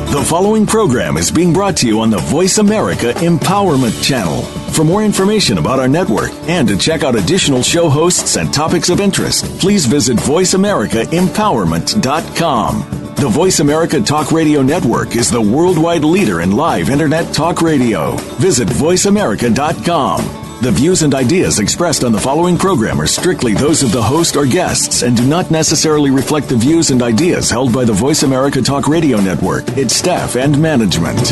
The following program is being brought to you on the Voice America Empowerment Channel. For more information about our network and to check out additional show hosts and topics of interest, please visit voiceamericaempowerment.com. The Voice America Talk Radio Network is the worldwide leader in live Internet talk radio. Visit voiceamerica.com. The views and ideas expressed on the following program are strictly those of the host or guests and do not necessarily reflect the views and ideas held by the Voice America Talk Radio Network, its staff, and management.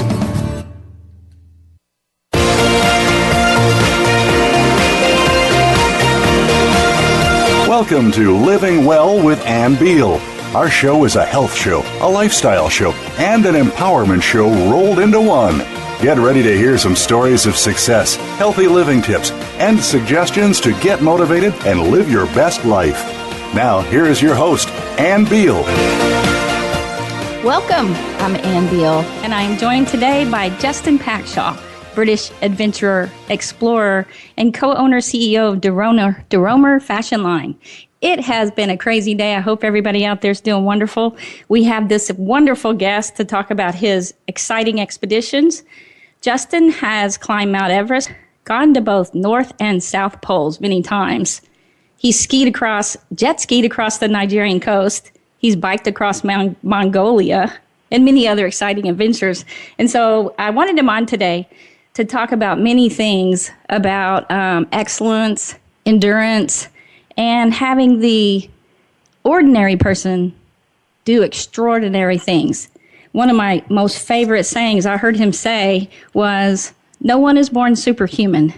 Welcome to Living Well with Ann Beal. Our show is a health show, a lifestyle show, and an empowerment show rolled into one. Get ready to hear some stories of success, healthy living tips, and suggestions to get motivated and live your best life. Now, here is your host, Ann Beal. Welcome. I'm Ann Beal, and I am joined today by Justin Packshaw, British adventurer, explorer, and co-owner CEO of DeRomer Fashion Line. It has been a crazy day. I hope everybody out there is doing wonderful. We have this wonderful guest to talk about his exciting expeditions. Justin has climbed Mount Everest, gone to both North and South Poles many times. He's jet skied across the Nigerian coast. He's biked across Mongolia and many other exciting adventures. And so I wanted him on today to talk about many things about excellence, endurance, and having the ordinary person do extraordinary things. One of my most favorite sayings I heard him say was, "No one is born superhuman.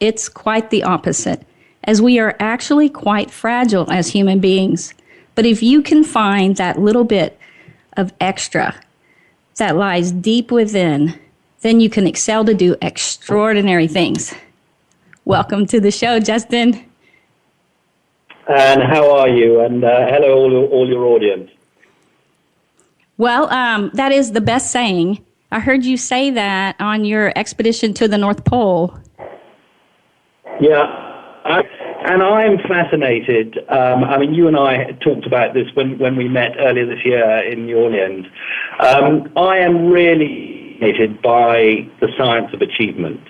It's quite the opposite, as we are actually quite fragile as human beings. But if you can find that little bit of extra that lies deep within, then you can excel to do extraordinary things." Welcome to the show, Justin. And how are you? And hello, all your audience. Well, that is the best saying. I heard you say that on your expedition to the North Pole. Yeah, and I'm fascinated. I mean, you and I talked about this when we met earlier this year in New Orleans. I am really fascinated by the science of achievement.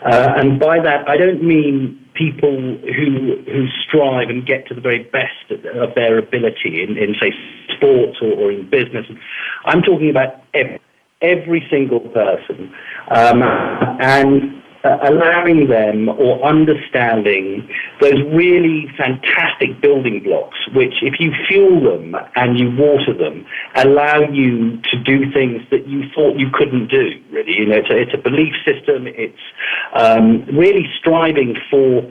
And by that, I don't mean people who strive and get to the very best of their ability in say, sports or in business. I'm talking about every single person and allowing them or understanding those really fantastic building blocks, which if you fuel them and you water them, allow you to do things that you thought you couldn't do, really. You know, it's a belief system. It's really striving for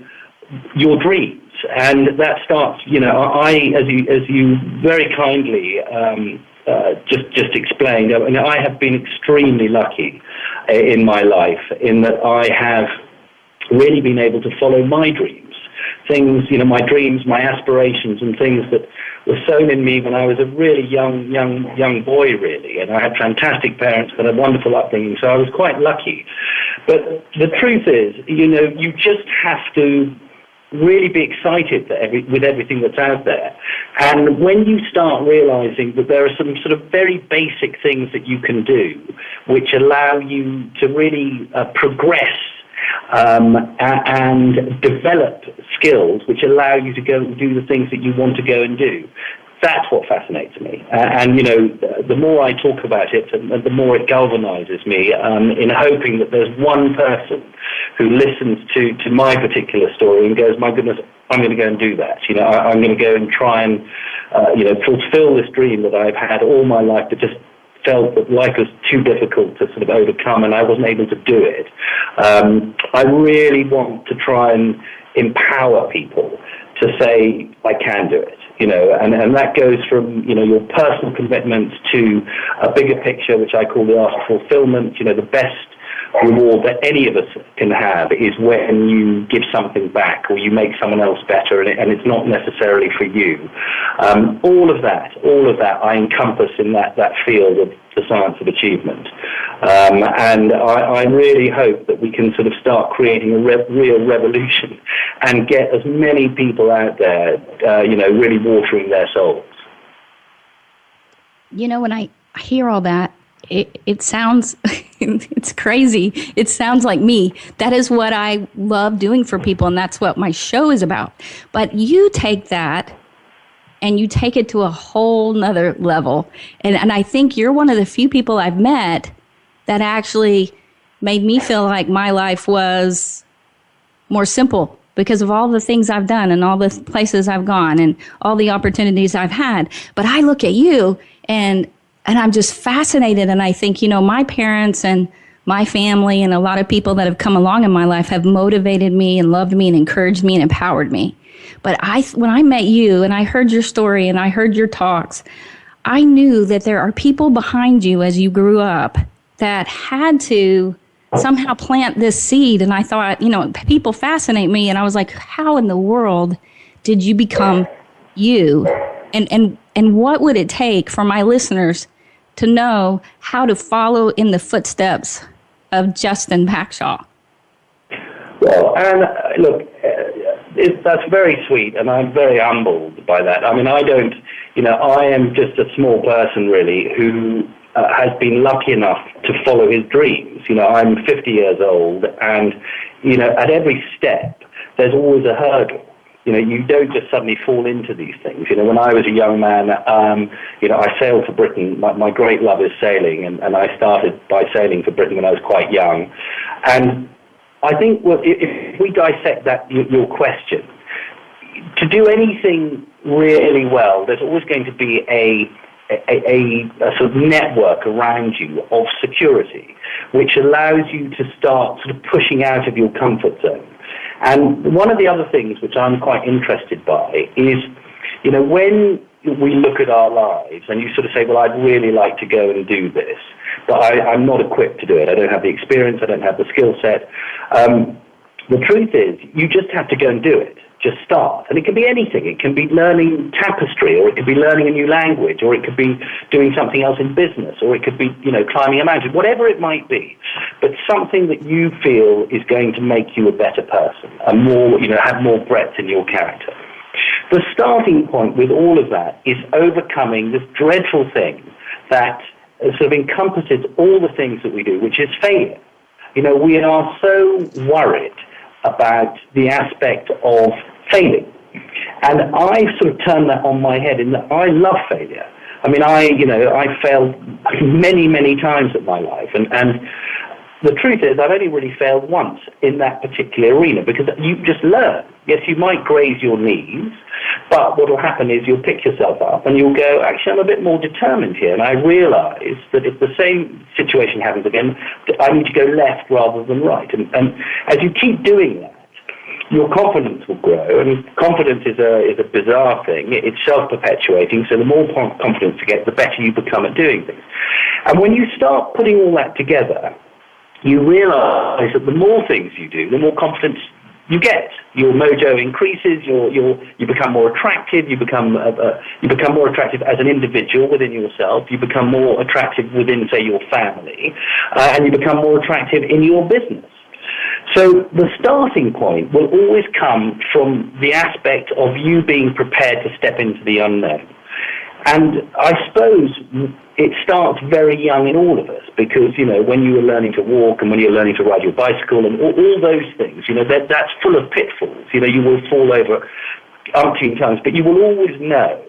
your dreams. And that starts, you know, as you very kindly just explained, I have been extremely lucky in my life in that I have really been able to follow my dreams. Things, you know, my dreams, my aspirations, and things that were sown in me when I was a really young boy, really. And I had fantastic parents, but a wonderful upbringing, so I was quite lucky. But the truth is, you know, you just have to really be excited with everything that's out there. And when you start realizing that there are some sort of very basic things that you can do which allow you to really progress and develop skills which allow you to go and do the things that you want to go and do, that's what fascinates me. And, you know, the more I talk about it, the more it galvanizes me in hoping that there's one person who listens to my particular story and goes, my goodness, I'm going to go and do that. You know, I'm going to go and try and, fulfill this dream that I've had all my life, but just felt that life was too difficult to sort of overcome and I wasn't able to do it. I really want to try and empower people to say, I can do it. You know, and that goes from, you know, your personal commitments to a bigger picture, which I call the art of fulfillment. You know, the best reward that any of us can have is when you give something back or you make someone else better, and it's not necessarily for you. All of that I encompass in that field of the science of achievement. And I really hope that we can sort of start creating a real revolution and get as many people out there, really watering their souls. You know, when I hear all that, it sounds, it's crazy. It sounds like me. That is what I love doing for people, and that's what my show is about. But you take that and you take it to a whole nother level. And I think you're one of the few people I've met that actually made me feel like my life was more simple because of all the things I've done and all the places I've gone and all the opportunities I've had. But I look at you and I'm just fascinated. And I think, my parents and my family and a lot of people that have come along in my life have motivated me and loved me and encouraged me and empowered me. But when I met you and I heard your story and I heard your talks, I knew that there are people behind you as you grew up that had to somehow plant this seed. And I thought, people fascinate me. And I was like, how in the world did you become you? And what would it take for my listeners to know how to follow in the footsteps of Justin Packshaw? Well, and look, that's very sweet, and I'm very humbled by that. I mean, I am just a small person, really, who has been lucky enough to follow his dreams. I'm 50 years old, and, at every step, there's always a hurdle. You don't just suddenly fall into these things. When I was a young man, I sailed for Britain. My great love is sailing, and I started by sailing for Britain when I was quite young. And I think, well, if we dissect that, your question, to do anything really well, there's always going to be a sort of network around you of security, which allows you to start sort of pushing out of your comfort zone. And one of the other things which I'm quite interested by is, when we look at our lives and you sort of say, well, I'd really like to go and do this, but I'm not equipped to do it. I don't have the experience. I don't have the skill set. The truth is, you just have to go and do it. Just start. And it can be anything. It can be learning tapestry, or it could be learning a new language, or it could be doing something else in business, or it could be, climbing a mountain, whatever it might be. But something that you feel is going to make you a better person and more, have more breadth in your character. The starting point with all of that is overcoming this dreadful thing that sort of encompasses all the things that we do, which is failure. We are so worried about the aspect of failing. And I sort of turned that on my head in that I love failure. I mean, I failed many, many times in my life. And the truth is, I've only really failed once in that particular arena, because you just learn. Yes, you might graze your knees, but what will happen is you'll pick yourself up and you'll go, actually, I'm a bit more determined here. And I realize that if the same situation happens again, I need to go left rather than right. And as you keep doing that, your confidence will grow. And confidence is a bizarre thing. It's self-perpetuating. So the more confidence you get, the better you become at doing things. And when you start putting all that together, you realize that the more things you do, the more confidence you get. Your mojo increases. You become more attractive. You become more attractive as an individual within yourself. You become more attractive within, say, your family, and you become more attractive in your business. So the starting point will always come from the aspect of you being prepared to step into the unknown. And I suppose it starts very young in all of us, because, when you were learning to walk and when you're learning to ride your bicycle and all those things, that's full of pitfalls. You will fall over umpteen times, but you will always know,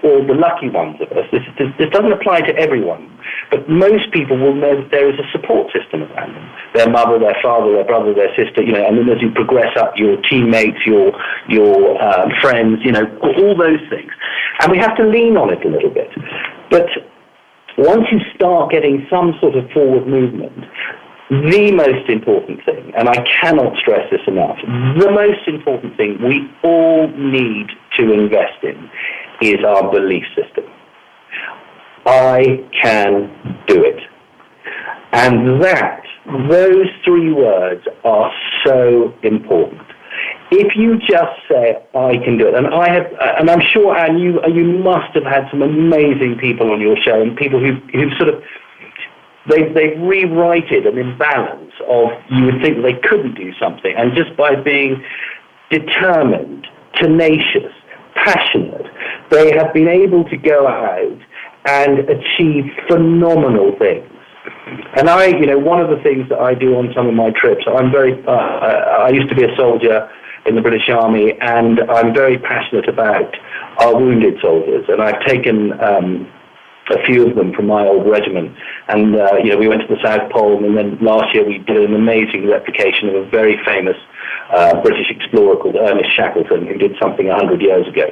or the lucky ones of us, this doesn't apply to everyone, but most people will know that there is a support system around them. Their mother, their father, their brother, their sister, and then as you progress up, your teammates, your friends, all those things. And we have to lean on it a little bit. But once you start getting some sort of forward movement, the most important thing, and I cannot stress this enough, the most important thing we all need to invest in is our belief system. I can do it. And those three words are so important. If you just say, I can do it, and I'm sure, Anne, you must have had some amazing people on your show, and people who sort of, they've rewritten an imbalance of, you would think they couldn't do something, and just by being determined, tenacious, passionate, they have been able to go out and achieve phenomenal things. And one of the things that I do on some of my trips, I used to be a soldier in the British Army, and I'm very passionate about our wounded soldiers, and I've taken a few of them from my old regiment, and we went to the South Pole, and then last year we did an amazing replication of a very famous British explorer called Ernest Shackleton, who did something 100 years ago.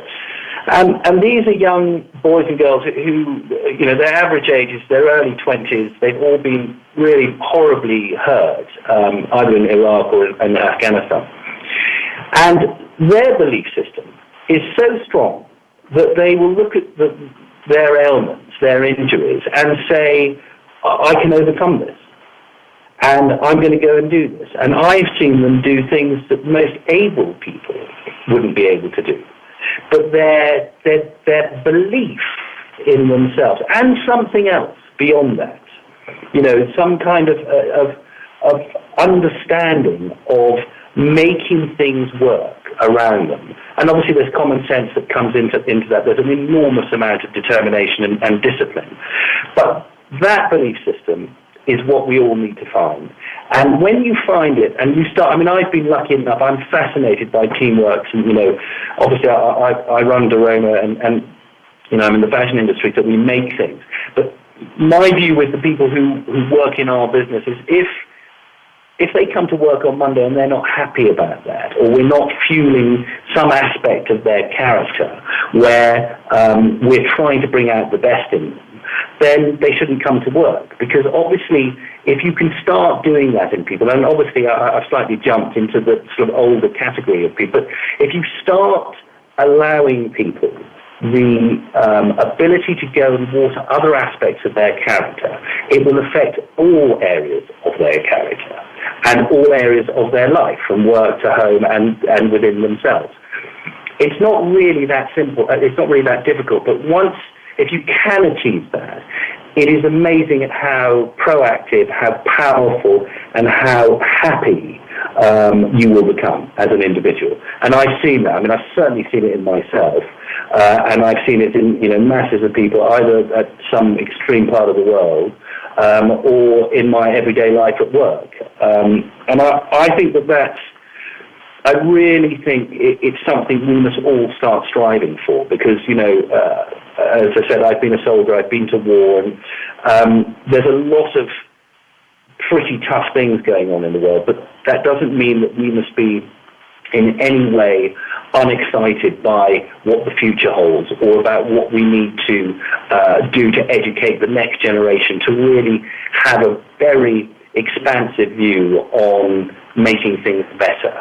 And these are young boys and girls who, their average age is their early 20s. They've all been really horribly hurt, either in Iraq or in Afghanistan. And their belief system is so strong that they will look at their ailments, their injuries, and say, I can overcome this. And I'm going to go and do this. And I've seen them do things that most able people wouldn't be able to do. But their belief in themselves and something else beyond that, some kind of understanding of making things work around them. And obviously there's common sense that comes into that. There's an enormous amount of determination and discipline. But that belief system is what we all need to find. And when you find it, and you start, I've been lucky enough, I'm fascinated by teamwork, and, obviously I run Dorona, and I'm in the fashion industry, so we make things. But my view with the people who work in our business is if they come to work on Monday and they're not happy about that, or we're not fueling some aspect of their character where we're trying to bring out the best in them, then they shouldn't come to work. Because obviously, if you can start doing that in people, and obviously I've slightly jumped into the sort of older category of people, but if you start allowing people the ability to go and water other aspects of their character, it will affect all areas of their character and all areas of their life, from work to home and within themselves. It's not really that simple. It's not really that difficult. But if you can achieve that, it is amazing at how proactive, how powerful, and how happy you will become as an individual. And I've seen that. I've certainly seen it in myself, and I've seen it in masses of people, either at some extreme part of the world or in my everyday life at work. And I think I really think it's something we must all start striving for, because, as I said, I've been a soldier, I've been to war, and there's a lot of pretty tough things going on in the world, but that doesn't mean that we must be in any way unexcited by what the future holds, or about what we need to do to educate the next generation to really have a very expansive view on making things better.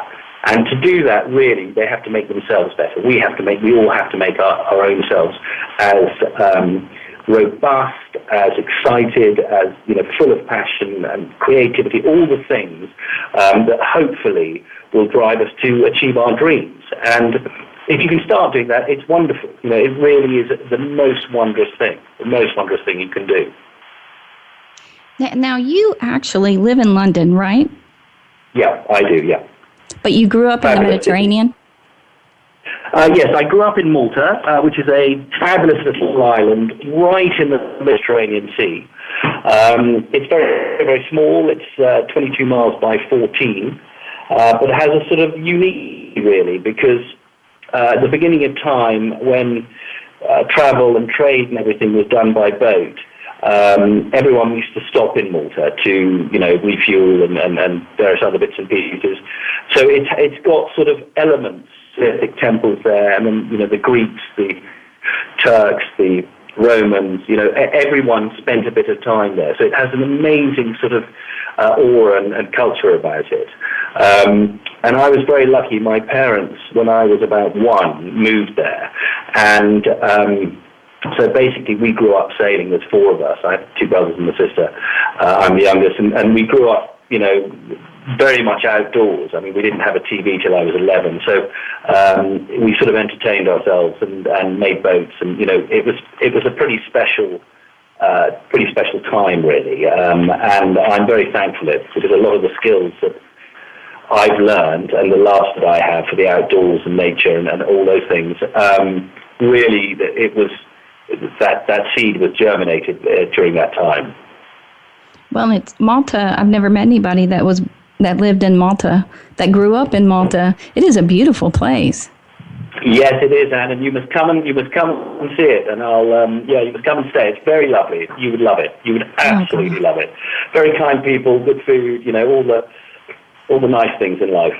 And to do that, really, they have to make themselves better. We all have to make our own selves as robust, as excited, as full of passion and creativity, all the things that hopefully will drive us to achieve our dreams. And if you can start doing that, it's wonderful. It really is the most wondrous thing you can do. Now, you actually live in London, right? Yeah, I do, yeah. But you grew up in the Mediterranean? Yes, I grew up in Malta, which is a fabulous little island right in the Mediterranean Sea. It's very, very small. It's 22 miles by 14, but it has a sort of unique, really, because at the beginning of time, when travel and trade and everything was done by boat, everyone used to stop in Malta to, refuel and various other bits and pieces. So it's got sort of elements, temples there, and then, the Greeks, the Turks, the Romans, everyone spent a bit of time there. So it has an amazing sort of aura and culture about it. And I was very lucky. My parents, when I was about 1, moved there. And so basically we grew up sailing. There's 4 of us. I have 2 brothers and a sister. I'm the youngest. And we grew up, very much outdoors. We didn't have a TV till I was 11. So we sort of entertained ourselves and made boats. And, it was a pretty special time, really. And I'm very thankful because a lot of the skills that I've learned and the love that I have for the outdoors and nature and all those things, really, it was that seed was germinated during that time. Well, it's Malta. I've never met anybody that lived in Malta, that grew up in Malta. It is a beautiful place. Yes, it is, Anne, and you must come and see it. And you must come and stay. It's very lovely. You would love it. You would absolutely love it. Very kind people, good food. All the nice things in life.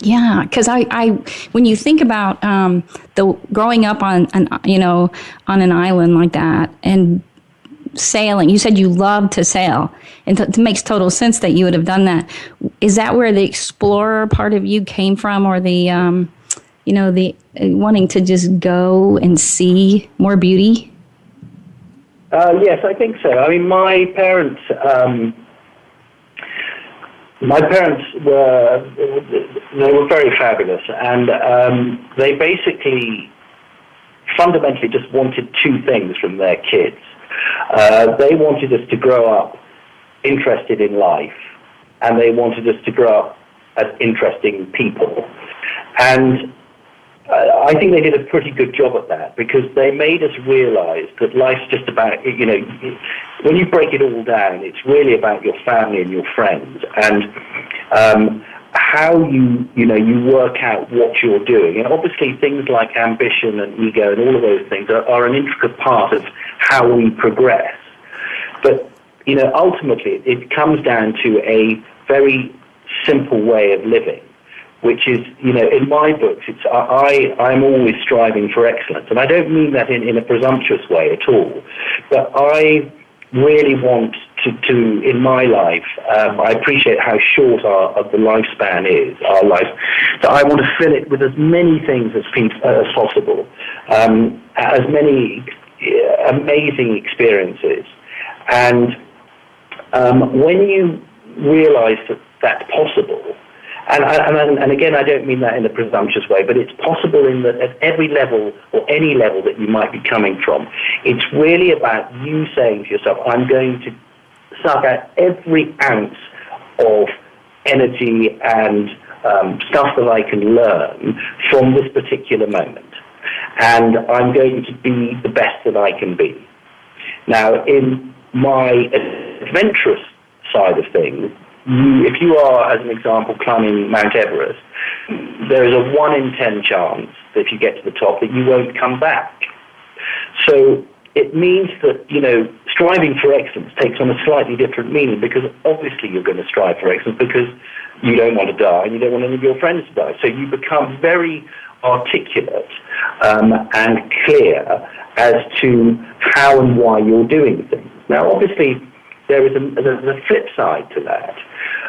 Yeah, because I when you think about the growing up on an island like that and sailing, you said you love to sail, and it makes total sense that you would have done that. Is that where the explorer part of you came from, or the the wanting to just go and see more beauty? Yes, I think so. I mean, my parents were very fabulous, and they basically fundamentally just wanted two things from their kids. They wanted us to grow up interested in life, and they wanted us to grow up as interesting people. And I think they did a pretty good job at that, because they made us realize that life's just about, when you break it all down, it's really about your family and your friends, and how you work out what you're doing. And obviously things like ambition and ego and all of those things are an intricate part of how we progress. But, ultimately it comes down to a very simple way of living, which is, in my books, I'm always striving for excellence. And I don't mean that in a presumptuous way at all. But I really want to in my life, I appreciate how short the lifespan is, our life. So I want to fill it with as many things as possible, as many amazing experiences. And when you realize that that's possible, and again, I don't mean that in a presumptuous way, but it's possible in that at every level or any level that you might be coming from, it's really about you saying to yourself, I'm going to suck out every ounce of energy and stuff that I can learn from this particular moment. And I'm going to be the best that I can be. Now, in my adventurous side of things, if you are, as an example, climbing Mount Everest, there is a 1 in 10 chance that if you get to the top that you won't come back. So it means that, striving for excellence takes on a slightly different meaning, because obviously you're going to strive for excellence because you don't want to die and you don't want any of your friends to die. So you become very articulate and clear as to how and why you're doing things. Now, obviously, there's a flip side to that,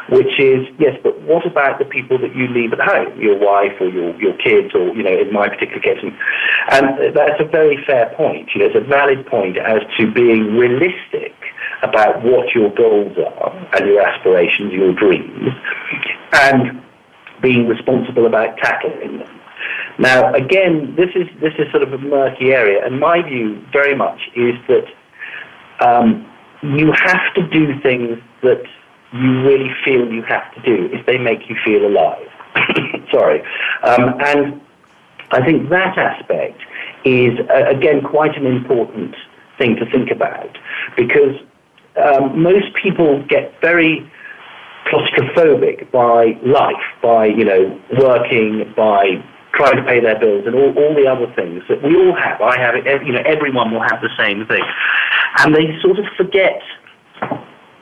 which is, yes, but what about the people that you leave at home, your wife or your kids, or, in my particular case? And that's a very fair point. It's a valid point as to being realistic about what your goals are and your aspirations, your dreams, and being responsible about tackling them. Now, again, this is sort of a murky area, and my view very much is that you have to do things that you really feel you have to do if they make you feel alive. Sorry. And I think that aspect is, again, quite an important thing to think about, because most people get very claustrophobic by life, by, working, by trying to pay their bills and all the other things that we all have. I have it, everyone will have the same thing. And they sort of forget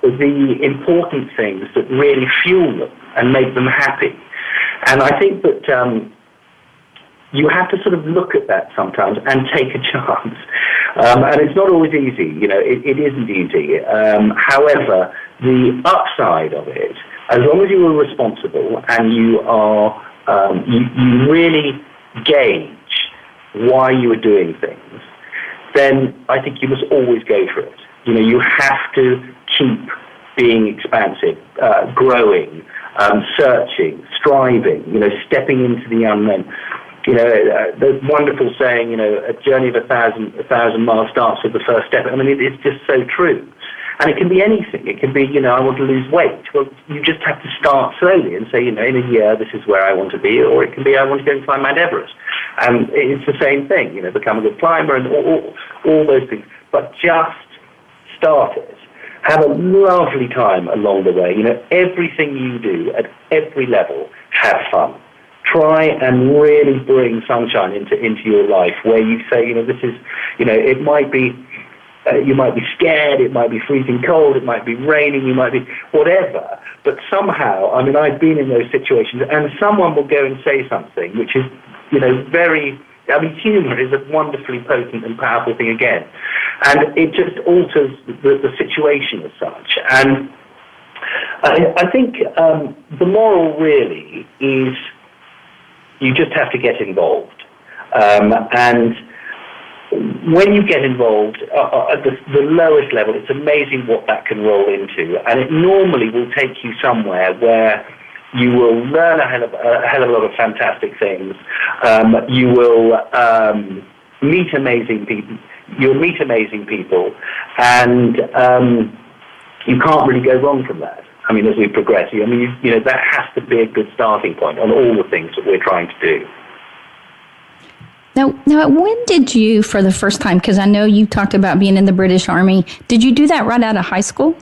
the important things that really fuel them and make them happy. And I think that you have to sort of look at that sometimes and take a chance. And it's not always easy, it isn't easy. However, the upside of it, as long as you are responsible and you are, you really gauge why you are doing things, then I think you must always go for it. You have to keep being expansive, growing, searching, striving, stepping into the unknown. The wonderful saying, a journey of a thousand miles starts with the first step. I mean, it's just so true. And it can be anything. It can be, I want to lose weight. Well, you just have to start slowly and say, in a year, this is where I want to be. Or it can be, I want to go and climb Mount Everest. And it's the same thing, become a good climber and all those things. But just start it. Have a lovely time along the way. Everything you do at every level, have fun. Try and really bring sunshine into your life where you say, this is, it might be, you might be scared, it might be freezing cold, it might be raining, you might be whatever. But somehow, I've been in those situations and someone will go and say something which is, very, humor is a wonderfully potent and powerful thing again. And it just alters the situation as such. And I think the moral really is you just have to get involved. And when you get involved at the lowest level, it's amazing what that can roll into. And it normally will take you somewhere where you will learn a hell of a lot of fantastic things. You will meet amazing people. You'll meet amazing people, and you can't really go wrong from that. As we progress, that has to be a good starting point on all the things that we're trying to do. Now, when did you, for the first time, because I know you talked about being in the British Army, did you do that right out of high school?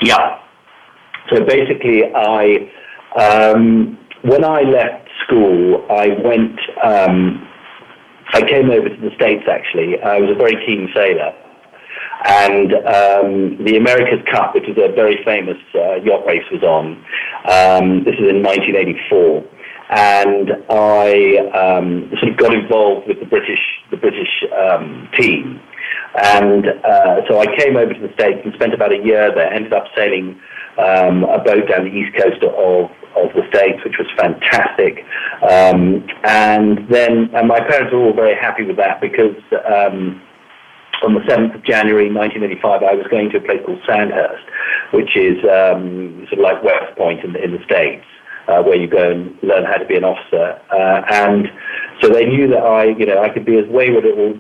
Yeah. So basically, when I left school, I came over to the States, actually. I was a very keen sailor. And the America's Cup, which is a very famous yacht race, was on. This is in 1984. And I sort of got involved with the British team. And so I came over to the States and spent about a year there, ended up sailing a boat down the east coast of the States, which was fantastic. And then my parents were all very happy with that because on the 7th of January 1985, I was going to a place called Sandhurst, which is sort of like West Point in the States, where you go and learn how to be an officer. And so they knew that I could be as wayward or,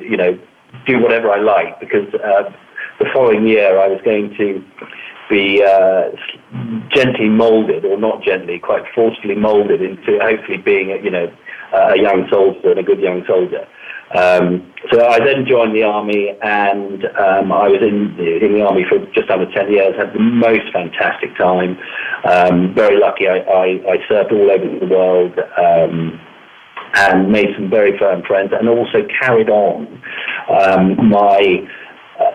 do whatever I liked, because the following year I was going to be gently molded, or not gently, quite forcefully molded into hopefully being, a young soldier and a good young soldier. So I then joined the army, and I was in the army for just under 10 years, had the most fantastic time. Very lucky. I served all over the world and made some very firm friends, and also carried on my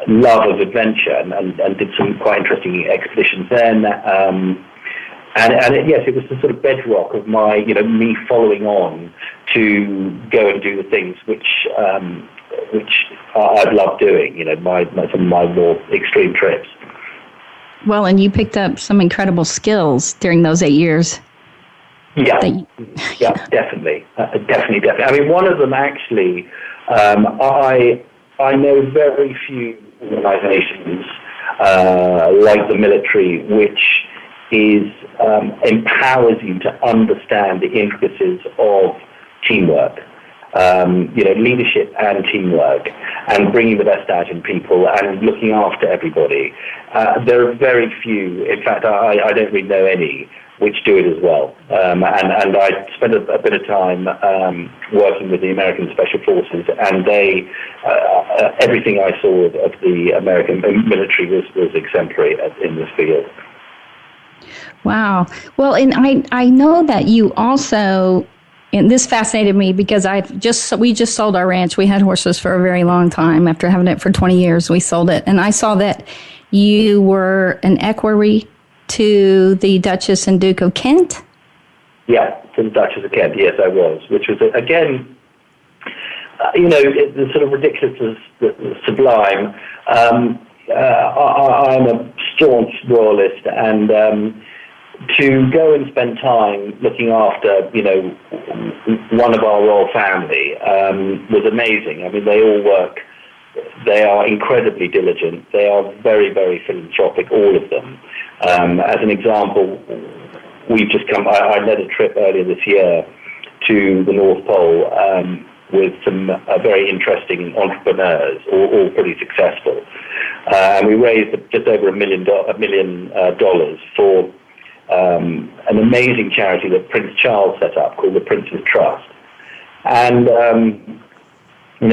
love of adventure and did some quite interesting expeditions then. Yes, it was the sort of bedrock of my, me following on to go and do the things which I've loved doing, some of my more extreme trips. Well, and you picked up some incredible skills during those 8 years. Yeah, definitely. Definitely. One of them actually, I know very few organizations like the military, which empowers you to understand the intricacies of teamwork, leadership and teamwork, and bringing the best out in people and looking after everybody. There are very few, in fact, I don't really know any, which do it as well. And I spent a bit of time working with the American Special Forces, and everything I saw of the American military was exemplary in this field. Wow. Well, and I know that you also, and this fascinated me because we just sold our ranch. We had horses for a very long time. After having it for 20 years, we sold it. And I saw that you were an equerry to the Duchess and Duke of Kent? Yeah, to the Duchess of Kent, yes, I was, which was, again, the sort of ridiculous, the sublime. I'm a staunch royalist, and to go and spend time looking after, one of our royal family was amazing. they all work. They are incredibly diligent. They are very, very philanthropic, all of them. As an example, we've just I led a trip earlier this year to the North Pole with some very interesting entrepreneurs, all pretty successful. And we raised just over $1 million for an amazing charity that Prince Charles set up called the Prince's Trust. And,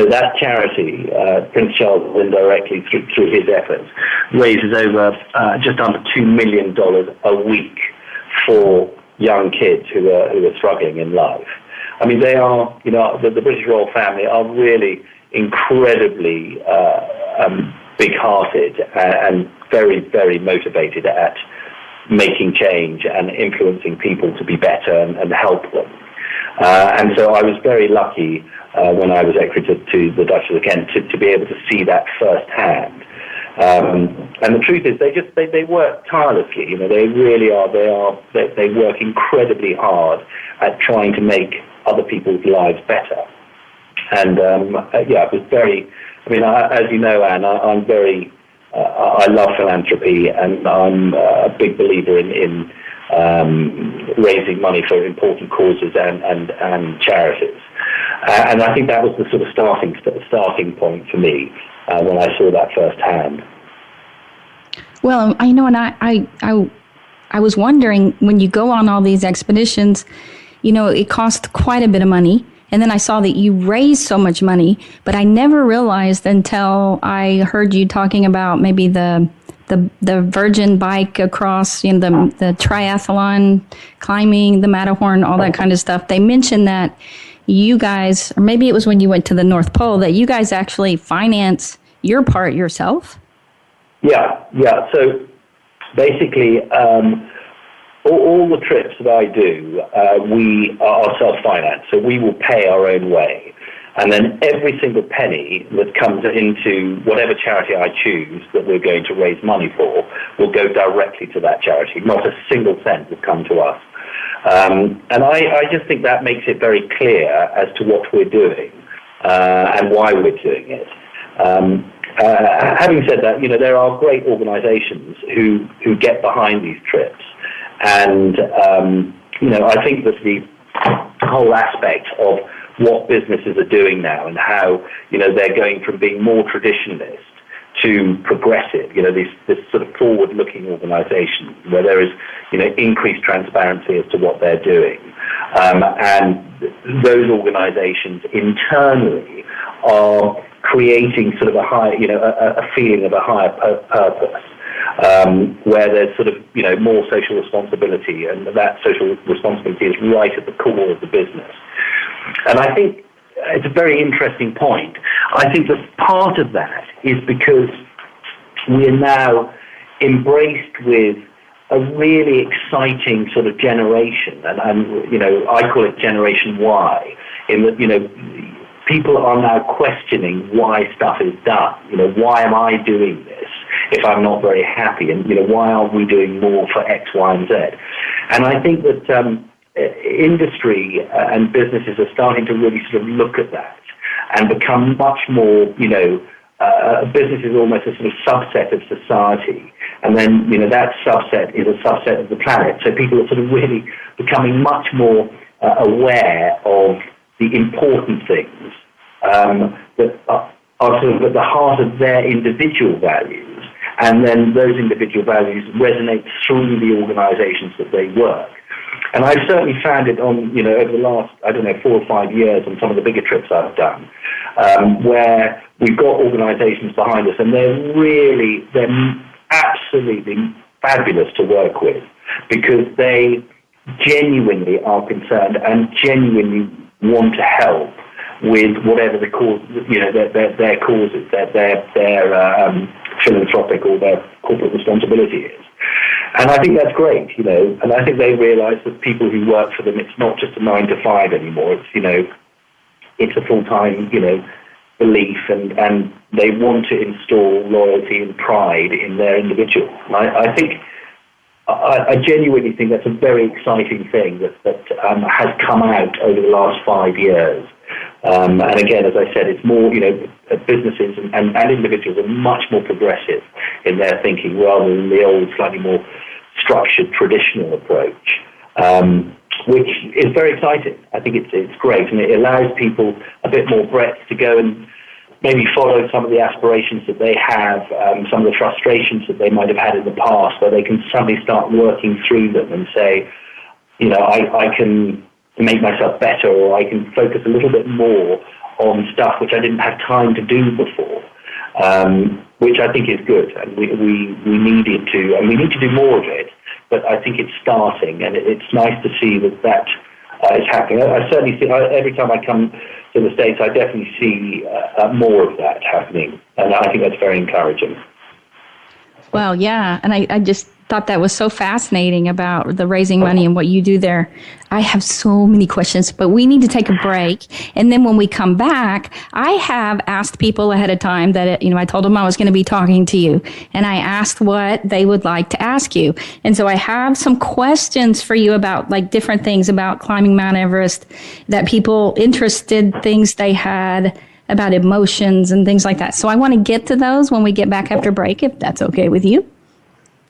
that charity, Prince Charles indirectly through his efforts, raises over just under $2 million a week for young kids who are struggling in life. I mean, they are, the British royal family are really incredibly big-hearted and very, very motivated at making change and influencing people to be better and help them. And so I was very lucky when I was executed to the Duchess of Kent to be able to see that firsthand. And the truth is, they work tirelessly. They really are. They work incredibly hard at trying to make other people's lives better. And it was very. I mean, as you know, Anne, I'm very. I love philanthropy, and I'm a big believer in raising money for important causes and charities. And I think that was the sort of starting point for me when I saw that firsthand. Well, I know, and I was wondering, when you go on all these expeditions, it costs quite a bit of money. And then I saw that you raised so much money, but I never realized until I heard you talking about maybe the Virgin bike across, the triathlon, climbing, the Matterhorn, all that kind of stuff. They mentioned that you guys, or maybe it was when you went to the North Pole, that you guys actually finance your part yourself? Yeah. So basically, all the trips that I do, we are self-financed, so we will pay our own way. And then every single penny that comes into whatever charity I choose that we're going to raise money for will go directly to that charity. Not a single cent will come to us. And I just think that makes it very clear as to what we're doing and why we're doing it. Having said that, there are great organizations who get behind these trips. And, I think that the whole aspect of what businesses are doing now and how, they're going from being more traditionalist to progressive, this sort of forward-looking organization where there is, increased transparency as to what they're doing. And those organizations internally are creating sort of a high, a feeling of a higher purpose. Where there's sort of, more social responsibility, and that social responsibility is right at the core of the business. And I think it's a very interesting point. I think that part of that is because we're now embraced with a really exciting sort of generation, and I call it Generation Y, in that, people are now questioning why stuff is done. Why am I doing this if I'm not very happy? And, why aren't we doing more for X, Y, and Z? And I think that industry and businesses are starting to really sort of look at that and become much more, business is almost a sort of subset of society. And then, that subset is a subset of the planet. So people are sort of really becoming much more aware of the important things that are sort of at the heart of their individual values, and then those individual values resonate through the organizations that they work. And I've certainly found it on, over the last, 4 or 5 years on some of the bigger trips I've done, where we've got organizations behind us, and they're absolutely fabulous to work with, because they genuinely are concerned and genuinely want to help with whatever the cause, their causes, their philanthropic or their corporate responsibility is. And I think that's great, and I think they realise that people who work for them, it's not just a 9 to 5 anymore. It's, it's a full-time, belief, and they want to install loyalty and pride in their individual. I genuinely think that's a very exciting thing that has come out over the last 5 years. And again, as I said, it's more, businesses and individuals are much more progressive in their thinking rather than the old, slightly more structured, traditional approach, which is very exciting. I think it's great, and it allows people a bit more breadth to go and maybe follow some of the aspirations that they have, some of the frustrations that they might have had in the past, where they can suddenly start working through them and say, I can make myself better, or I can focus a little bit more on stuff which I didn't have time to do before, which I think is good. And we needed to, and we need to do more of it, but I think it's starting, and it's nice to see that is happening. I certainly see, every time I come to the States, I definitely see more of that happening, and I think that's very encouraging. Well, yeah, and I just thought that was so fascinating about the raising money and what you do there. I have so many questions, but we need to take a break. And then when we come back, I have asked people ahead of time that, I told them I was going to be talking to you, and I asked what they would like to ask you. And so I have some questions for you about like different things about climbing Mount Everest, that people interested, things they had about emotions and things like that. So I want to get to those when we get back after break, if that's okay with you.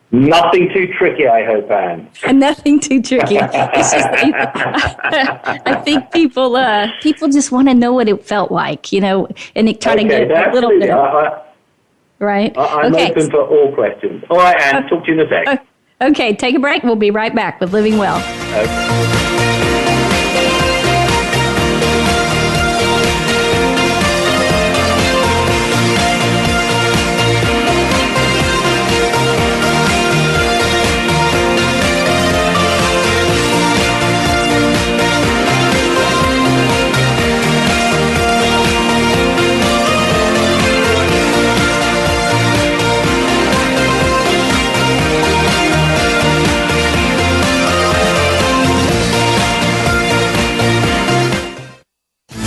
Nothing too tricky, I hope, Anne. Nothing too tricky. It's just, I think people just want to know what it felt like, and try to get a little bit of, right? I'm open for all questions. All right, Anne, talk to you in a sec. Okay, take a break. We'll be right back with Living Well. Okay.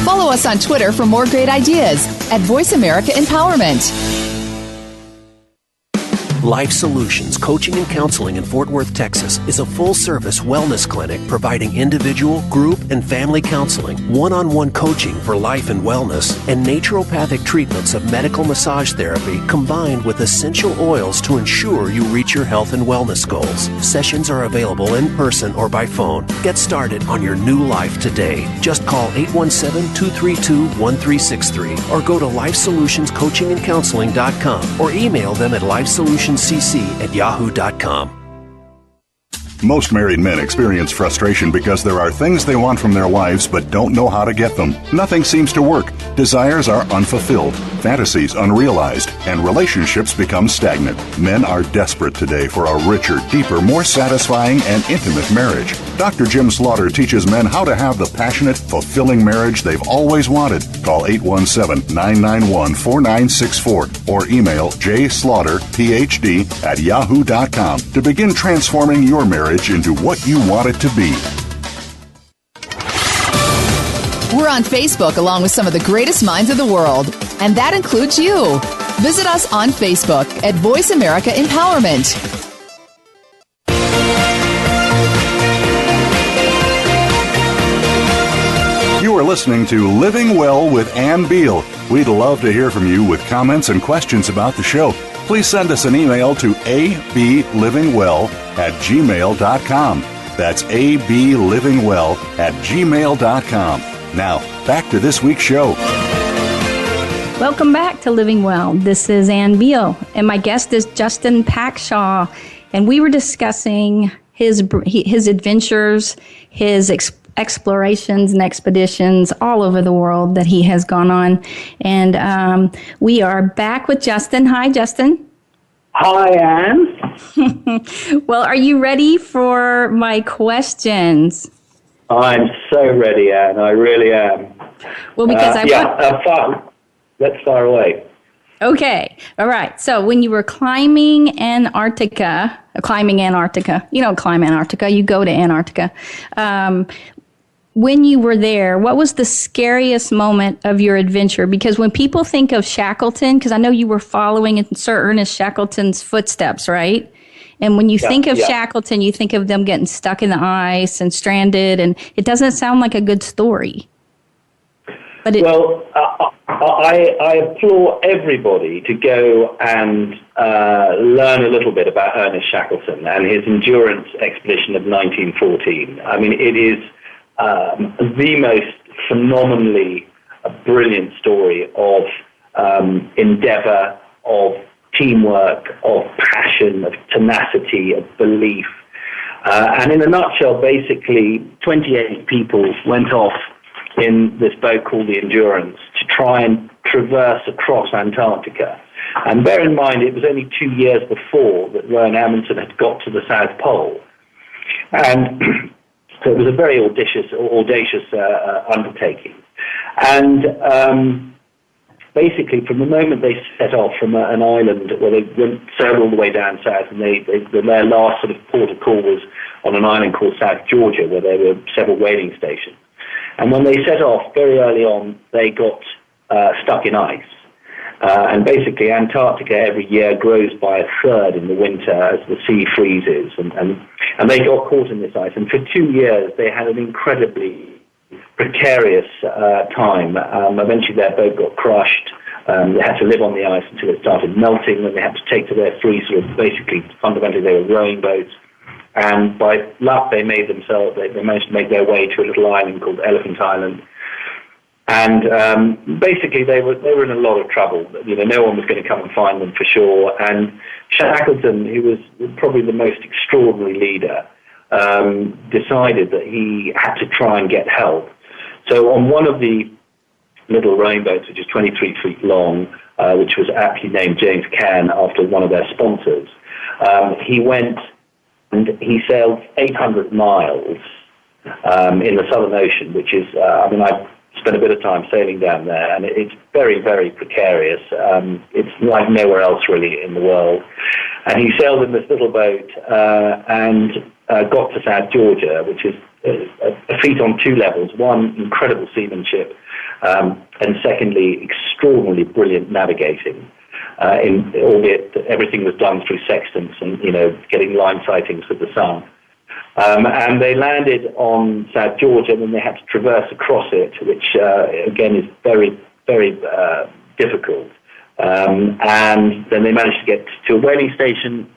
Follow us on Twitter for more great ideas at Voice America Empowerment. Life Solutions Coaching and Counseling in Fort Worth, Texas is a full-service wellness clinic providing individual, group, and family counseling, one-on-one coaching for life and wellness, and naturopathic treatments of medical massage therapy combined with essential oils to ensure you reach your health and wellness goals. Sessions are available in person or by phone. Get started on your new life today. Just call 817-232-1363 or go to LifeSolutionsCoachingandCounseling.com or email them at lifesolutionscc@yahoo.com. Most married men experience frustration because there are things they want from their wives but don't know how to get them. Nothing seems to work. Desires are unfulfilled, fantasies unrealized, and relationships become stagnant. Men are desperate today for a richer, deeper, more satisfying, and intimate marriage. Dr. Jim Slaughter teaches men how to have the passionate, fulfilling marriage they've always wanted. Call 817-991-4964 or email jslaughterphd@yahoo.com to begin transforming your marriage into what you want it to be. We're on Facebook along with some of the greatest minds of the world, and that includes you. Visit us on Facebook at Voice America Empowerment. You are listening to Living Well with Ann Beal. We'd love to hear from you with comments and questions about the show. Please send us an email to ablivingwell@gmail.com. That's ablivingwell@gmail.com. Now, back to this week's show. Welcome back to Living Well. This is Ann Beal, and my guest is Justin Packshaw, and we were discussing his adventures, his explorations and expeditions all over the world that he has gone on. And we are back with Justin. Hi, Justin. Hi, Anne. Well, are you ready for my questions? I'm so ready, Anne. I really am. Well, because let's fire away. Okay. All right. So when you were climbing Antarctica, you don't climb Antarctica, you go to Antarctica. When you were there, what was the scariest moment of your adventure? Because when people think of Shackleton, because I know you were following in Sir Ernest Shackleton's footsteps, right? And when you think of Shackleton, you think of them getting stuck in the ice and stranded, and it doesn't sound like a good story. But I implore everybody to go and learn a little bit about Ernest Shackleton and his endurance expedition of 1914. I mean, it is the most phenomenally brilliant story of endeavor, of teamwork, of passion, of tenacity, of belief. And in a nutshell, basically, 28 people went off in this boat called the Endurance to try and traverse across Antarctica. And bear in mind, it was only 2 years before that Rowan Amundsen had got to the South Pole. And so it was a very audacious undertaking. And basically, from the moment they set off from an island where they sailed all the way down south, and their last sort of port of call was on an island called South Georgia, where there were several whaling stations. And when they set off, very early on, they got stuck in ice. And basically, Antarctica every year grows by a third in the winter as the sea freezes. And they got caught in this ice. And for 2 years, they had an incredibly precarious time. Eventually, their boat got crushed. They had to live on the ice until it started melting. Then they had to take to their freezer. Basically, fundamentally, they were rowing boats. And by luck, they managed to make their way to a little island called Elephant Island. And basically, they were in a lot of trouble. No one was going to come and find them for sure. And Shackleton, who was probably the most extraordinary leader, decided that he had to try and get help. So on one of the little rowing boats, which is 23 feet long, which was aptly named James Cairn after one of their sponsors, he went and he sailed 800 miles in the Southern Ocean, which is, I spent a bit of time sailing down there, and it's very, very precarious. It's like nowhere else really in the world. And he sailed in this little boat and got to South Georgia, which is a feat on two levels. One, incredible seamanship, and secondly, extraordinarily brilliant navigating. Albeit everything was done through sextants and, getting line sightings with the sun. And they landed on South Georgia, and then they had to traverse across it, which, again, is very, very difficult. And then they managed to get to a whaling station,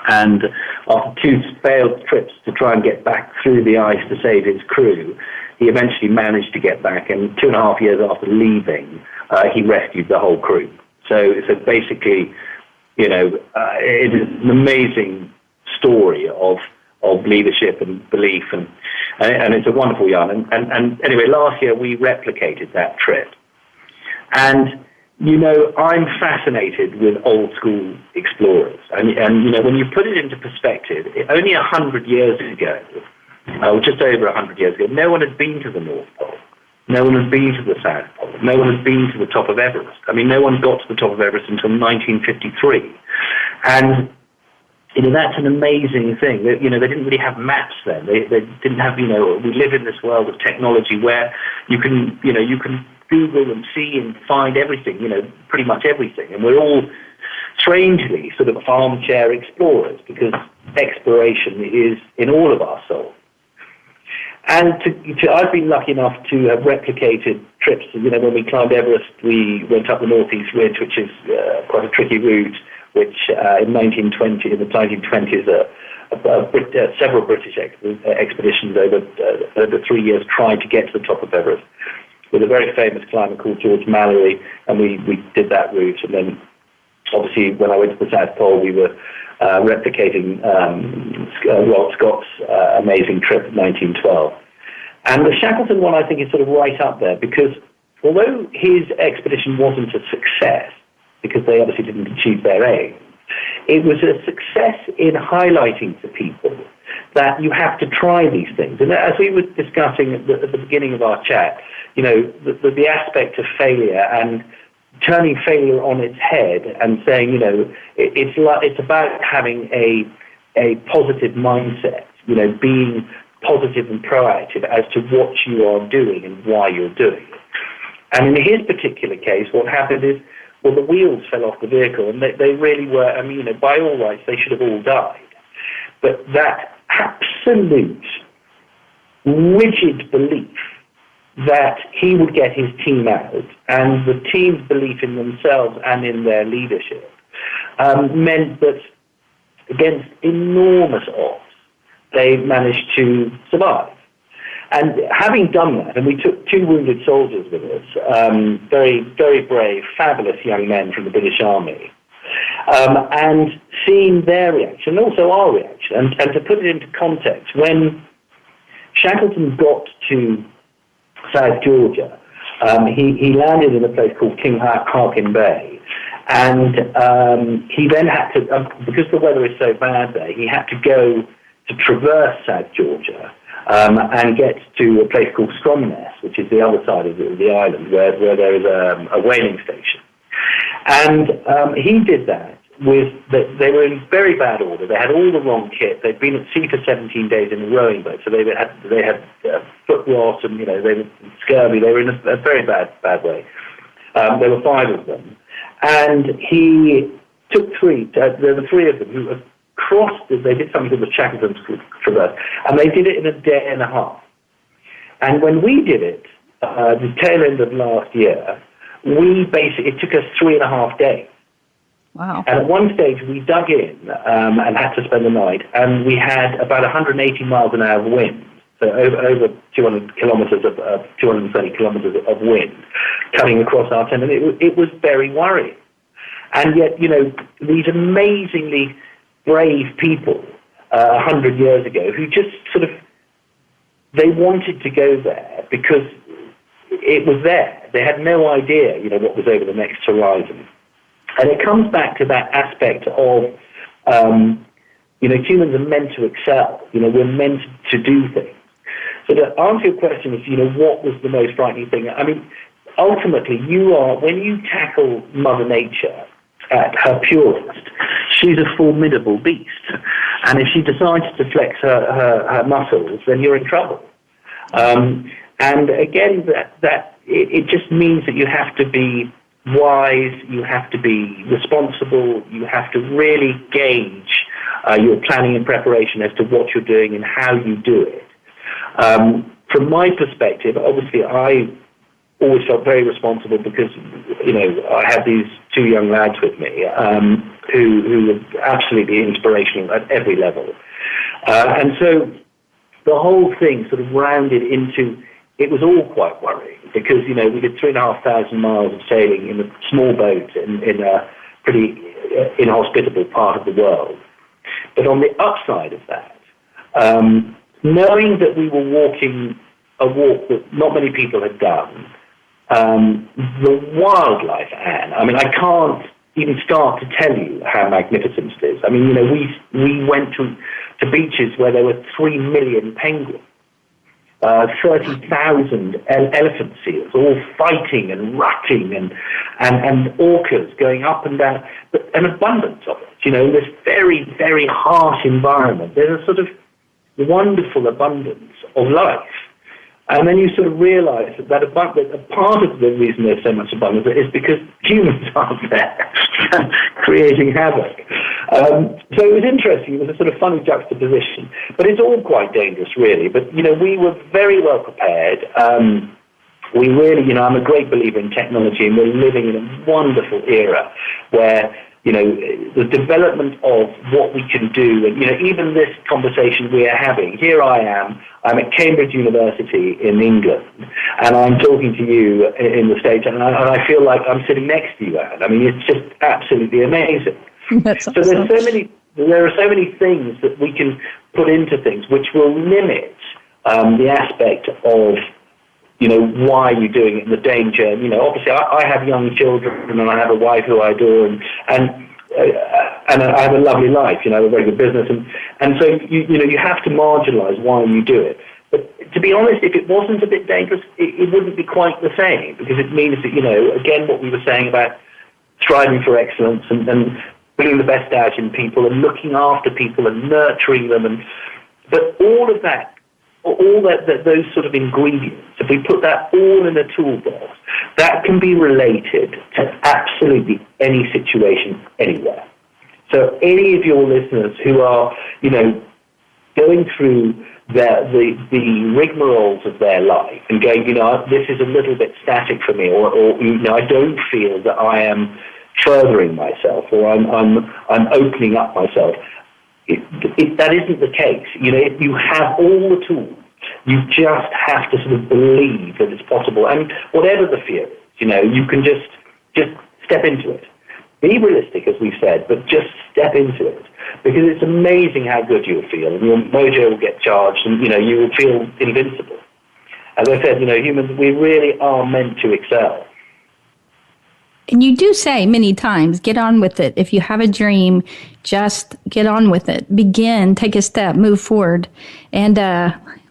and after 2 failed trips to try and get back through the ice to save his crew, he eventually managed to get back, and 2.5 years after leaving, he rescued the whole crew. So basically, it is an amazing story of leadership and belief, and it's a wonderful yarn. And anyway, last year we replicated that trip. And, I'm fascinated with old school explorers. And when you put it into perspective, only 100 years ago, just over 100 years ago, no one had been to the North Pole. No one had been to the South Pole. No one had been to the top of Everest. No one got to the top of Everest until 1953. And that's an amazing thing. They didn't really have maps then. They didn't have, we live in this world of technology where you can Google and see and find everything, pretty much everything. And we're all strangely sort of armchair explorers because exploration is in all of our souls. And I've been lucky enough to have replicated trips. When we climbed Everest, we went up the Northeast Ridge, which is quite a tricky route, which in the 1920s, several British expeditions over 3 years tried to get to the top of Everest with a very famous climber called George Mallory, and we did that route. And then, obviously, when I went to the South Pole, we were replicating Rob Scott's amazing trip in 1912. And the Shackleton one, I think, is sort of right up there because although his expedition wasn't a success, because they obviously didn't achieve their aim, it was a success in highlighting to people that you have to try these things. And as we were discussing at the beginning of our chat, the aspect of failure and turning failure on its head and saying, it's about having a positive mindset, being positive and proactive as to what you are doing and why you're doing it. And in his particular case, what happened is, the wheels fell off the vehicle, and they really were, by all rights, they should have all died. But that absolute, rigid belief that he would get his team out, and the team's belief in themselves and in their leadership, meant that against enormous odds, they managed to survive. And having done that, and we took 2 wounded soldiers with us, very, very brave, fabulous young men from the British Army, and seeing their reaction, and also our reaction, and to put it into context, when Shackleton got to South Georgia, he landed in a place called King Harkin Bay, and he then had to, because the weather is so bad there, he had to go to traverse South Georgia and get to a place called Stromness, which is the other side of the island, where there is a whaling station. And he did that they were in very bad order. They had all the wrong kit. They'd been at sea for 17 days in a rowing boat, so they had foot rot and they were scurvy. They were in a very bad way. There were 5 of them, and he took 3. There were 3 of them who had crossed. They did something called the Shackleton's Traverse, and they did it in a day and a half. And when we did it, the tail end of last year, it took us 3.5 days. Wow. And at one stage, we dug in and had to spend the night, and we had about 180 miles an hour of wind, so over 200 kilometers 230 kilometers of wind cutting across our tent, and it was very worrying. And yet, these amazingly brave people 100 years ago who just they wanted to go there because it was there. They had no idea, what was over the next horizon. And it comes back to that aspect of, humans are meant to excel. We're meant to do things. So to answer your question of, what was the most frightening thing? I mean, ultimately, when you tackle Mother Nature at her purest, she's a formidable beast. And if she decides to flex her muscles, then you're in trouble. And again, that it just means that you have to be wise, you have to be responsible, you have to really gauge your planning and preparation as to what you're doing and how you do it. From my perspective, obviously, I always felt very responsible because, I had these 2 young lads with me who were absolutely inspirational at every level. And so the whole thing sort of rounded into, it was all quite worrying because, we did 3,500 miles of sailing in a small boat in a pretty inhospitable part of the world. But on the upside of that, knowing that we were walking a walk that not many people had done, the wildlife, Anne, I mean, I can't even start to tell you how magnificent it is. I mean, we went to beaches where there were 3 million penguins. 30,000 elephant seals, all fighting and rutting, and orcas going up and down, but an abundance of it. In this very, very harsh environment, there's a sort of wonderful abundance of life. And then you sort of realize that a part of the reason there's so much abundance is because humans aren't there creating havoc. So it was interesting. It was a sort of funny juxtaposition. But it's all quite dangerous, really. But, we were very well prepared. We really, I'm a great believer in technology, and we're living in a wonderful era where, the development of what we can do, and, even this conversation we are having, here I am, I'm at Cambridge University in England, and I'm talking to you in the States, and I feel like I'm sitting next to you, Anne. I mean, it's just absolutely amazing. That's so awesome. there are so many things that we can put into things which will limit the aspect of, why you're doing it and the danger. Obviously, I have young children, and I have a wife who I adore, and I have a lovely life, a very good business, and so you have to marginalise why you do it. But to be honest, if it wasn't a bit dangerous, it wouldn't be quite the same, because it means that, again, what we were saying about striving for excellence and bringing the best out in people and looking after people and nurturing them, but all of that, those sort of ingredients, if we put that all in a toolbox, that can be related to absolutely any situation anywhere. So any of your listeners who are, going through the rigmaroles of their life and going, this is a little bit static for me, or I don't feel that I am furthering myself, or I'm opening up myself. That isn't the case. If you have all the tools You just have to sort of believe that it's possible. And whatever the fear is, you can just step into it. Be realistic, as we've said, but just step into it. Because it's amazing how good you'll feel, and your mojo will get charged, and, you will feel invincible. As I said, humans, we really are meant to excel. And you do say many times, get on with it. If you have a dream, just get on with it. Begin, take a step, move forward. And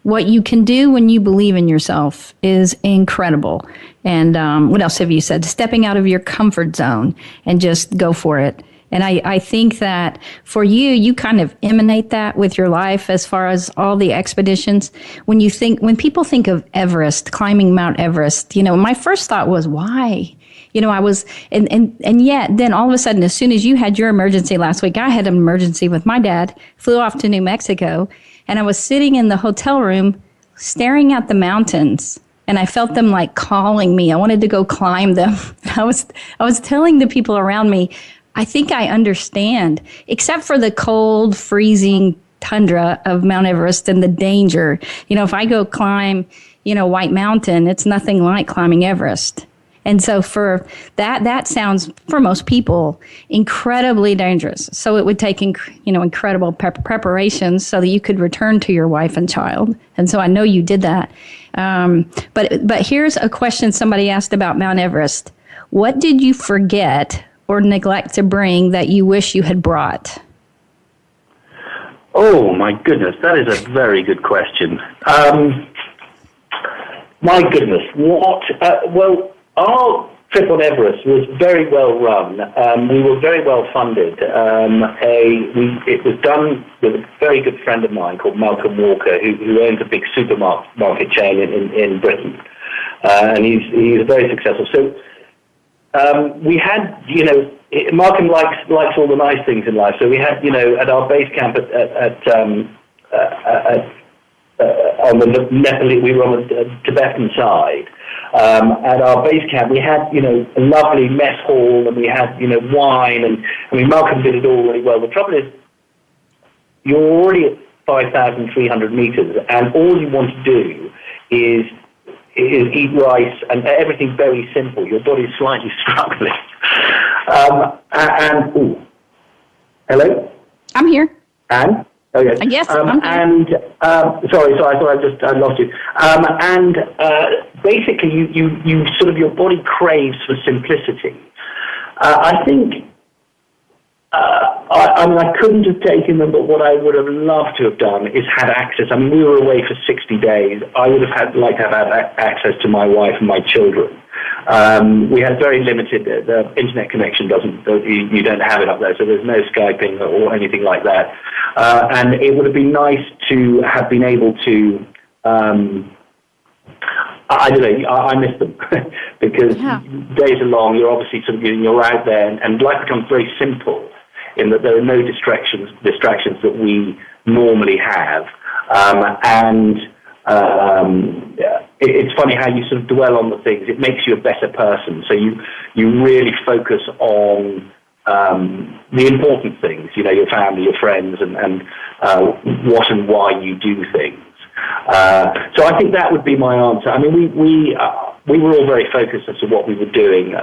what you can do when you believe in yourself is incredible. And what else have you said? Stepping out of your comfort zone and just go for it. And I think that for you kind of emanate that with your life as far as all the expeditions. When people think of Everest, climbing Mount Everest, my first thought was, why? I was, and yet then all of a sudden, as soon as you had your emergency last week, I had an emergency with my dad, flew off to New Mexico, and I was sitting in the hotel room staring at the mountains, and I felt them like calling me. I wanted to go climb them. I was telling the people around me, I think I understand, except for the cold, freezing tundra of Mount Everest and the danger. If I go climb, White Mountain, it's nothing like climbing Everest. And so for that sounds, for most people, incredibly dangerous. So it would take, incredible preparations so that you could return to your wife and child. And so I know you did that. But here's a question somebody asked about Mount Everest. What did you forget or neglect to bring that you wish you had brought? Oh, my goodness. That is a very good question. My goodness. What? Our trip on Everest was very well run. We were very well funded. It was done with a very good friend of mine called Malcolm Walker, who owns a big supermarket chain in Britain, and he's very successful. So we had, Malcolm likes all the nice things in life. So we had, at our base camp on the Nepali, we were on the Tibetan side. At our base camp, we had, a lovely mess hall, and we had, wine, and Malcolm did it all really well. The trouble is, you're already at 5,300 meters, and all you want to do is eat rice and everything very simple. Your body's slightly struggling. Hello? I'm here. Anne? Oh, yes. Yes, I'm here. And, sorry, I thought I lost you. Basically, you sort of, your body craves for simplicity. I think, I couldn't have taken them, but what I would have loved to have done is had access. We were away for 60 days. I would have liked to have had access to my wife and my children. We had very limited, the internet connection you don't have it up there, so there's no Skyping or anything like that. And it would have been nice to have been able to, I don't know, I miss them because days are long, you're obviously sort of, you're out there, and life becomes very simple in that there are no distractions that we normally have. It's funny how you sort of dwell on the things. It makes you a better person. So you really focus on the important things, your family, your friends, and what and why you do things. So I think that would be my answer. We were all very focused as to what we were doing.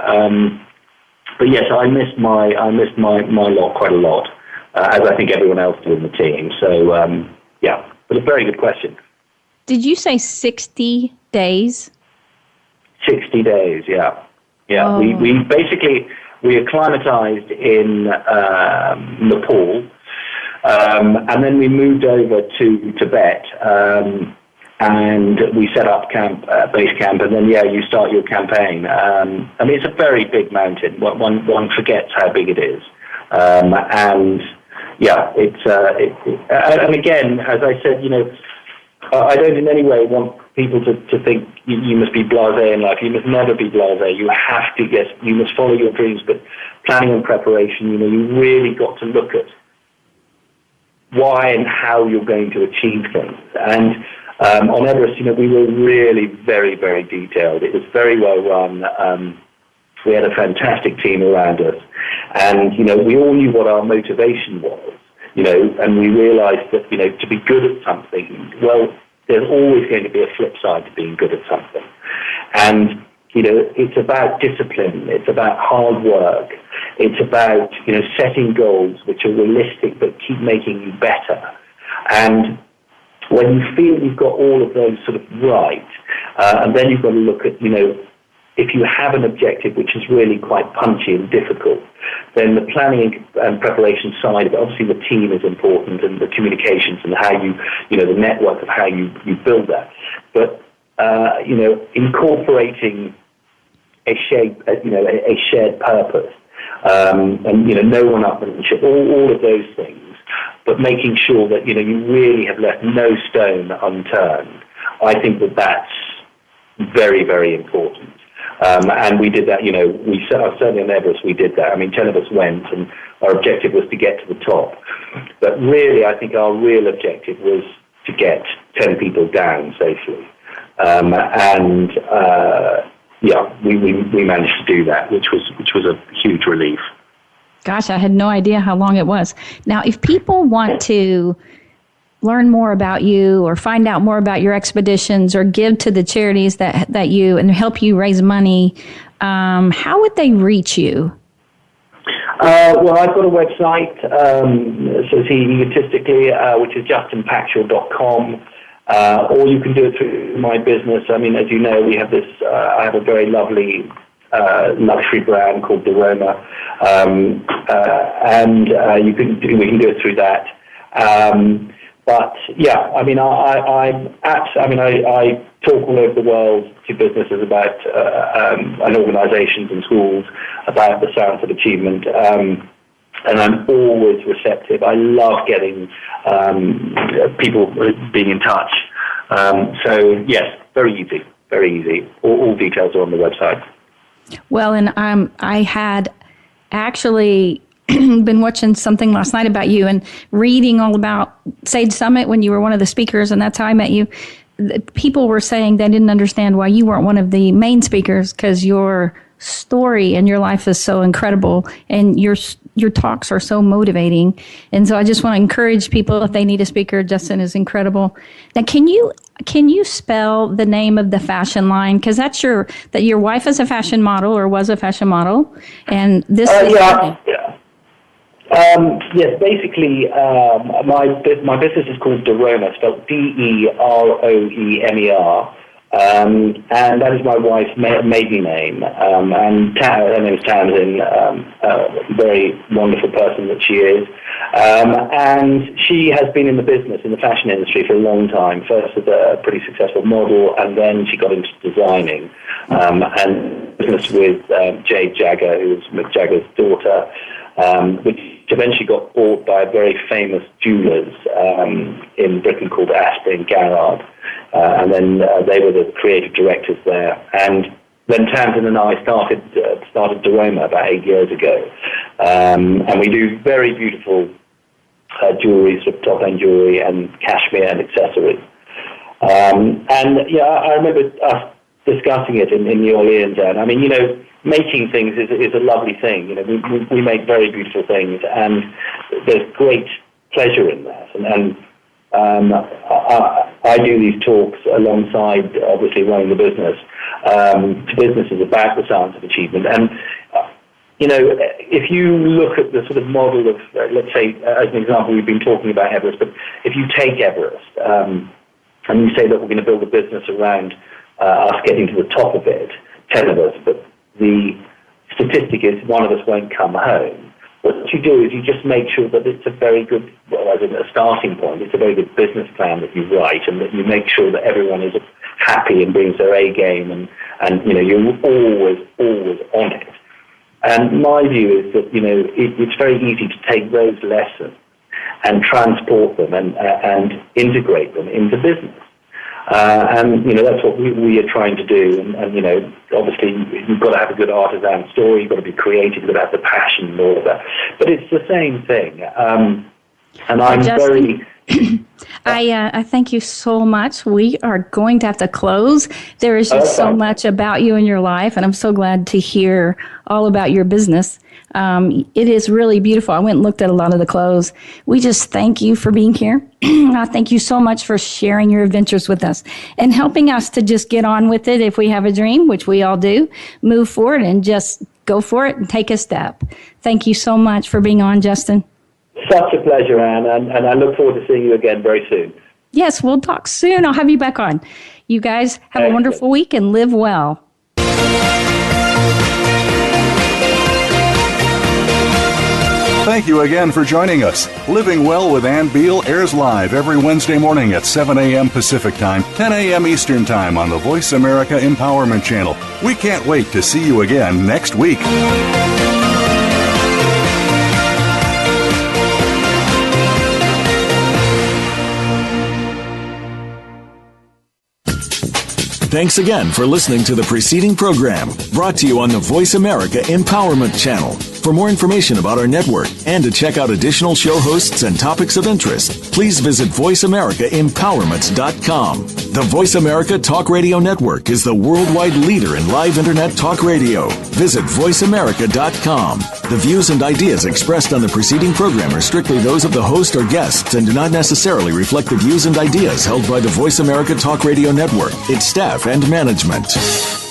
But yes, I missed my lot quite a lot, as I think everyone else did in the team. So but a very good question. Did you say 60 days? 60 days, yeah. Oh. We acclimatized in Nepal, and then we moved over to Tibet, and we set up base camp, and then you start your campaign. It's a very big mountain. One forgets how big it is, and again, as I said, I don't in any way want people to think you must be blasé in life. You must never be blasé. You have to you must follow your dreams, but planning and preparation, you really got to look at why and how you're going to achieve things. And on Everest, we were really very, very detailed. It was very well run. We had a fantastic team around us. And, we all knew what our motivation was, and we realized that, to be good at something, well, there's always going to be a flip side to being good at something. And, it's about discipline. It's about hard work. It's about, setting goals which are realistic but keep making you better. And when you feel you've got all of those sort of right, and then you've got to look at, if you have an objective which is really quite punchy and difficult, then the planning and preparation side of it, obviously the team is important and the communications and how you, the network of how you build that. But, incorporating a shared purpose, and, no one-upmanship, all of those things, but making sure that, you really have left no stone unturned. I think that's very, very important. And we did that, certainly on Everest we did that. 10 of us went, and our objective was to get to the top. But really, I think our real objective was to get 10 people down safely. We managed to do that, which was a huge relief. Gosh, I had no idea how long it was. Now, if people want to learn more about you or find out more about your expeditions or give to the charities that you and help you raise money, how would they reach you? Well, I've got a website, so egotistically, which is justinpackshaw.com. Or you can do it through my business. As you know, we have this. I have a very lovely luxury brand called Doroma, and we can do it through that. But yeah, I talk all over the world to businesses about and organisations and schools about the science of achievement. And I'm always receptive. I love getting people being in touch. So yes, very easy. All details are on the website. Well, and I had actually been watching something last night about you and reading all about Sage Summit when you were one of the speakers, and that's how I met you. People were saying they didn't understand why you weren't one of the main speakers because your story and your life is so incredible and your talks are so motivating. And so I just want to encourage people, if they need a speaker, Justin is incredible. Now, can you spell the name of the fashion line? Because your wife is a fashion model or was a fashion model, and this yes, basically, my business is called Doroma, spelled Deroemer, and that is my wife's maiden name. And her name is Tamsin, a very wonderful person that she is. And she has been in the fashion industry for a long time. First as a pretty successful model, and then she got into designing and business with Jade Jagger, who was Mick Jagger's daughter, which eventually got bought by a very famous jewellers in Britain called Asprey & Garrard. And then they were the creative directors there. And then Tamsin and I started Doroma about 8 years ago. And we do very beautiful jewellery, sort of top-end jewellery and cashmere and accessories. I remember us discussing it in New Orleans. And making things is a lovely thing. We make very beautiful things, and there's great pleasure in that. And I do these talks alongside, obviously, running the business to businesses about the science of achievement. And if you look at the sort of model of, let's say, as an example, we've been talking about Everest, but if you take Everest and you say that we're going to build a business around us getting to the top of it, 10 of us, but the statistic is one of us won't come home. What you do is you just make sure that it's a very good, as a starting point, it's a very good business plan that you write, and that you make sure that everyone is happy and brings their A game, and you're always on it. And my view is that, it's very easy to take those lessons and transport them and integrate them into business. That's what we are trying to do. And obviously you've got to have a good artisan story, you've got to be creative, you've got to have the passion and all of that. But it's the same thing. And I'm very I thank you so much. We are going to have to close. There is just so much about you in your life, and I'm so glad to hear all about your business. It is really beautiful. I went and looked at a lot of the clothes. We just thank you for being here. I thank you so much for sharing your adventures with us and helping us to just get on with it. If we have a dream, which we all do, move forward and just go for it and take a step. Thank you so much for being on, Justin. Such a pleasure, Anne, and I look forward to seeing you again very soon. Yes, we'll talk soon. I'll have you back on. You guys have a wonderful week and live well. Thank you again for joining us. Living Well with Ann Beal airs live every Wednesday morning at 7 a.m. Pacific Time, 10 a.m. Eastern Time on the Voice America Empowerment Channel. We can't wait to see you again next week. Thanks again for listening to the preceding program, brought to you on the Voice America Empowerment Channel. For more information about our network and to check out additional show hosts and topics of interest, please visit voiceamericaempowerment.com. The Voice America Talk Radio Network is the worldwide leader in live Internet talk radio. Visit voiceamerica.com. The views and ideas expressed on the preceding program are strictly those of the host or guests and do not necessarily reflect the views and ideas held by the Voice America Talk Radio Network, its staff, and management.